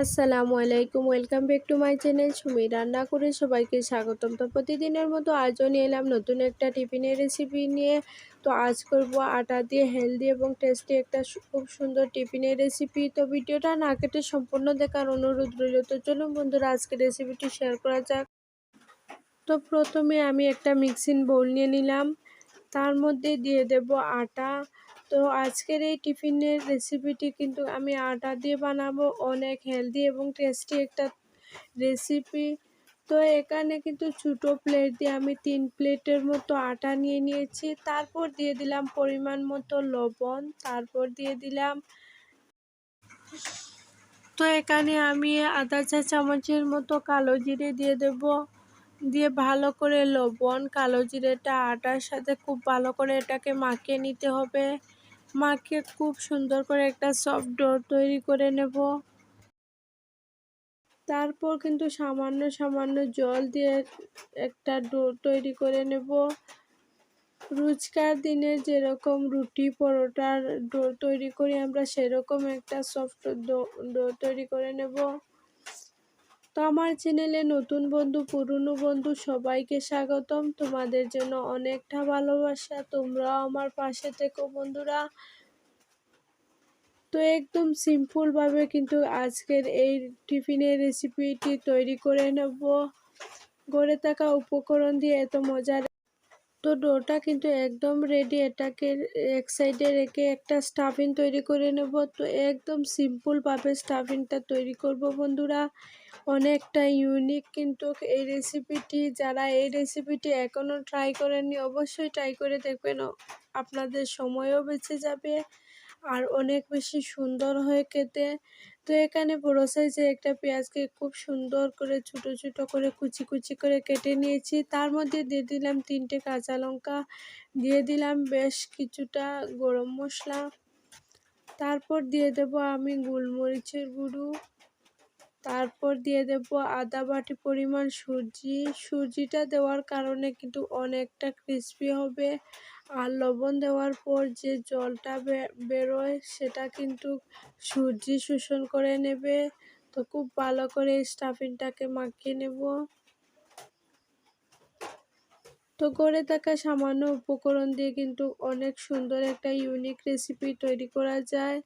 আসসালামু আলাইকুম, welcome back to my channel Sumi রান্না করে সবাইকে স্বাগতম। তো প্রতিদিনের মতো আজও নিয়ে এলাম নতুন একটা টিফিনের রেসিপি নিয়ে। তো আজ করব আটা দিয়ে হেলদি এবং টেস্টি একটা খুব সুন্দর টিফিনের রেসিপি। তো ভিডিওটা না কেটে সম্পূর্ণ দেখার অনুরোধ রইল। তো চলুন বন্ধুরা, আজকে রেসিপিটি শেয়ার করা যাক। তো প্রথমে আমি একটা মিক্সিং বোল নিয়ে নিলাম, তার মধ্যে দিয়ে দেব আটা। তো আজকের এই টিফিনের রেসিপিটি কিন্তু আমি আটা দিয়ে বানাবো, অনেক হেলদি এবং টেস্টি একটা রেসিপি। তো এখানে কিন্তু ছোটো প্লেট দিয়ে আমি 3 প্লেটের মতো আটা নিয়ে নিয়েছি। তারপর দিয়ে দিলাম পরিমাণ মতো লবণ, তারপর দিয়ে দিলাম, তো এখানে আমি আধা চা চামচের মতো কালো জিরে দিয়ে দেব। দিয়ে ভালো করে লবণ কালো জিরেটা আটার সাথে খুব ভালো করে এটাকে মাখিয়ে নিতে হবে। মাখিয়ে খুব সুন্দর করে একটা সফট ডো তৈরি করে নেব। তারপর কিন্তু সামান্য সামান্য জল দিয়ে একটা ডো তৈরি করে নেব। রোজকার দিনে যেরকম রুটি পরোটার ডো তৈরি করি আমরা, সেরকম একটা সফট ডো তৈরি করে নেব। তো আমার চ্যানেলে নতুন বন্ধু পুরনো বন্ধু সবাইকে স্বাগতম। তোমাদের জন্য অনেকটা ভালোবাসা, তোমরাও আমার পাশে থেকো বন্ধুরা। তো একদম সিম্পলভাবে কিন্তু আজকের এই টিফিনের রেসিপিটি তৈরি করে নেব। গড়ে থাকা উপকরণ দিয়ে এত মজার। তো ডোটা কিন্তু একদম রেডি, এটাকে এক সাইডে রেখে একটা স্টাফিং তৈরি করে নেব। তো একদম সিম্পলভাবে স্টাফিংটা তৈরি করব বন্ধুরা। অনেকটা ইউনিক কিন্তু এই রেসিপিটি। যারা এই রেসিপিটি এখনও ট্রাই করেননি অবশ্যই ট্রাই করে দেখবেন, আপনাদের সময়ও বেঁচে যাবে আর অনেক বেশি সুন্দর হয় খেতে। তো এখানে বড় সাইজের একটা পেঁয়াজকে খুব সুন্দর করে ছোট ছোট করে কুচি কুচি করে কেটে নিয়েছি। তার মধ্যে দিয়ে দিলাম 3টে কাঁচা লঙ্কা, দিয়ে দিলাম বেশ কিছুটা গরম মশলা, তারপর দিয়ে দেব আমি গোলমরিচের গুঁড়ো, তারপর দিয়ে দেব আদা বাটি পরিমাণ সুজিটা দেওয়ার কারণে কিন্তু অনেকটা ক্রিস্পি হবে। আর লবণ দেওয়ার পর যে জলটা বেরোয় সেটা কিন্তু সুজি শোষণ করে নেবে। তো খুব ভালো করে স্টাফিংটাকে মাখিয়ে নেব। তো গড়ে থাকা সামান্য উপকরণ দিয়ে কিন্তু অনেক সুন্দর একটা ইউনিক রেসিপি তৈরি করা যায়।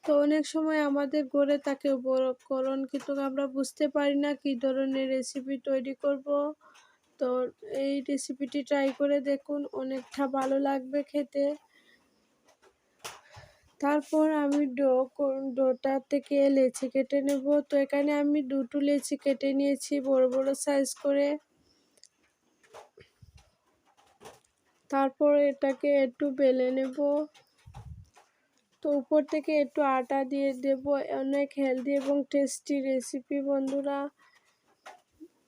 তো অনেক সময় আমাদের গড়ে থাকে উপকরণ, কিন্তু আমরা বুঝতে পারি না কী ধরনের রেসিপি তৈরি করব। তো এই রেসিপিটি ট্রাই করে দেখুন, অনেকটা ভালো লাগবে খেতে। তারপর আমি ডোটা থেকে লেচি কেটে নেব। তো এখানে আমি 2টো লেচি কেটে নিয়েছি বড় বড় সাইজ করে। তারপর এটাকে একটু বেলে নেব। তো উপর থেকে একটু আটা দিয়ে দেব। অনেক হেলদি এবং টেস্টি রেসিপি বন্ধুরা।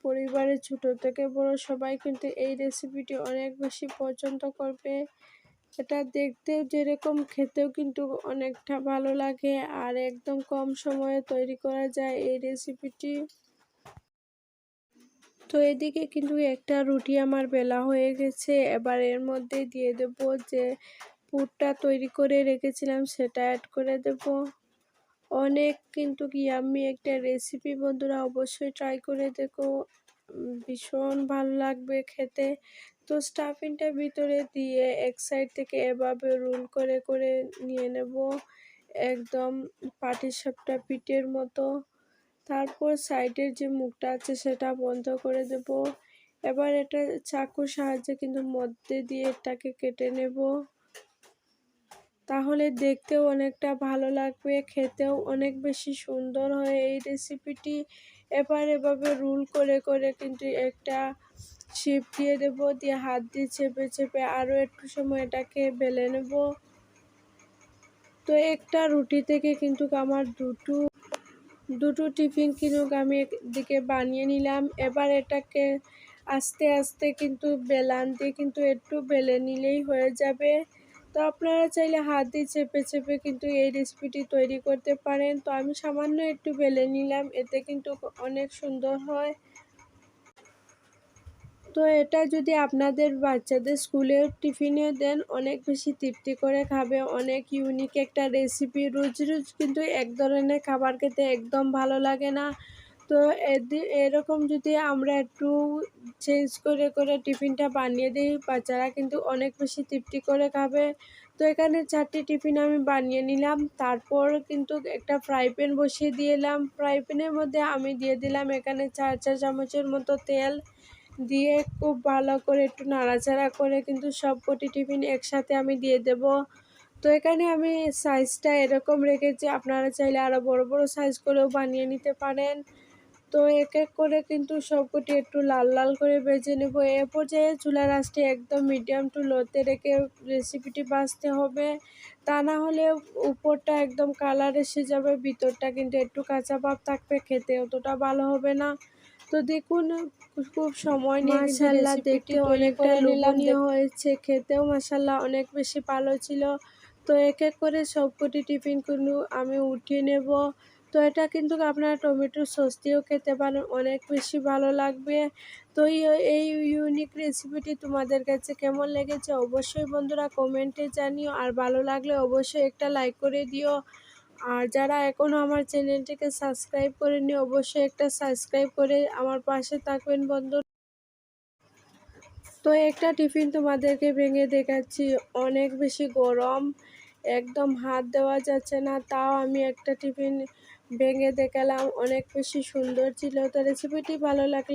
পরিবারের ছোট থেকে বড় সবাই কিন্তু এই রেসিপিটি অনেক বেশি পছন্দ করবে। এটা দেখতেও যেরকম, খেতেও কিন্তু অনেকটা ভালো লাগে আর একদম কম সময়ে তৈরি করা যায় এই রেসিপিটি। তো এদিকে কিন্তু একটা রুটি আমার বেলা হয়ে গেছে। এবার এর মধ্যে দিয়ে দেব যে পুরটা তৈরি করে রেখেছিলাম, সেটা অ্যাড করে দেব। অনেক কিন্তু ইয়াম্মি একটা রেসিপি বন্ধুরা, অবশ্যই ট্রাই করে দেখো, ভীষণ ভালো লাগবে খেতে। তো স্টাফিংটার ভিতরে দিয়ে এক সাইড থেকে এভাবে রোল করে করে নিয়ে নেব, একদম পাটিসাপটা পিঠের মতো। তারপর সাইডের যে মুখটা আছে সেটা বন্ধ করে দেব। এবার এটা চাকুর সাহায্যে কিন্তু মধ্যে দিয়ে এটাকে কেটে নেব, তাহলে দেখতেও অনেকটা ভালো লাগবে, খেতেও অনেক বেশি সুন্দর হয় এই রেসিপিটি। এবার এভাবে রোল করে করে কিন্তু একটা শেপ দিয়ে দেব, দিয়ে হাত দিয়ে চেপে চেপে আরও একটু সময় এটাকে বেলে নেব। তো একটা রুটি থেকে কিন্তু আমার দুটো টিফিন কিন্তু আমি একদিকে বানিয়ে নিলাম। এবার এটাকে আস্তে আস্তে কিন্তু বেলান দিয়ে কিন্তু একটু বেলে নিলেই হয়ে যাবে। তো আপনারা চাইলে হাত দিয়ে চেপে চেপে কিন্তু এই রেসিপিটি তৈরি করতে পারেন। তো আমি সামান্য একটু বেলে নিলাম, এতে কিন্তু অনেক সুন্দর হয়। তো এটা যদি আপনাদের বাচ্চাদের স্কুলেও টিফিনে দেন, অনেক বেশি তৃপ্তি করে খাবে। অনেক ইউনিক একটা রেসিপি। রোজ রোজ কিন্তু এক ধরনের খাবার খেতে একদম ভালো লাগে না। তো এরকম যদি আমরা একটু চেঞ্জ করে করে টিফিনটা বানিয়ে দিই, বাচ্চারা কিন্তু অনেক বেশি তৃপ্তি করে খাবে। তো এখানে 4টি টিফিন আমি বানিয়ে নিলাম। তারপর কিন্তু একটা ফ্রাই প্যান বসিয়ে দিলাম। ফ্রাই প্যানের মধ্যে আমি দিয়ে দিলাম এখানে 4 চা চামচের মতো তেল। দিয়ে খুব ভালো করে একটু নাড়াচাড়া করে কিন্তু সবকটি টিফিন একসাথে আমি দিয়ে দেব। তো এখানে আমি সাইজটা এরকম রেখেছি, আপনারা চাইলে আরও বড় বড় সাইজ করেও বানিয়ে নিতে পারেন। তো এক এক করে কিন্তু সবকটি একটু লাল লাল করে ভেজে নেব। এ পর্যায়ে চুলার আঁচটি একদম মিডিয়াম টু লোতে রেখে রেসিপিটি ভাজতে হবে। তা না হলে উপরটা একদম কালার এসে যাবে, ভিতরটা কিন্তু একটু কাঁচা ভাব থাকবে, খেতে অতটা ভালো হবে না। তো দেখুন, খুব সময় নিয়ে কিন্তু মাশাআল্লাহ, রেসিপিটি দেখতে তৈরি অনেকটা করে নিলাম। লোভনীয় হয়েছে, খেতেও মাশাআল্লাহ অনেক বেশি ভালো ছিল। তো এক এক করে সবকটি টিফিন কিন্তু আমি উঠিয়ে নেব। তো এটা কিন্তু আপনারা টমেটো সস দিয়েও খেতে পারেন, অনেক বেশি ভালো লাগবে। তো এই ইউনিক রেসিপিটি তোমাদের কাছে কেমন লেগেছে অবশ্যই বন্ধুরা কমেন্টে জানিও। আর ভালো লাগলে অবশ্যই একটা লাইক করে দিও। আর যারা এখনও আমার চ্যানেলটিকে সাবস্ক্রাইব করেনি, অবশ্যই একটা সাবস্ক্রাইব করে আমার পাশে থাকবেন বন্ধু। তো একটা টিফিন তোমাদেরকে ভেঙে দেখাচ্ছি, অনেক বেশি গরম, একদম হাত দেওয়া যাচ্ছে না, তাও আমি একটা টিফিন ভেঙে দেখালাম, অনেক বেশি সুন্দর ছিল। তো রেসিপিটি ভালো লাগলে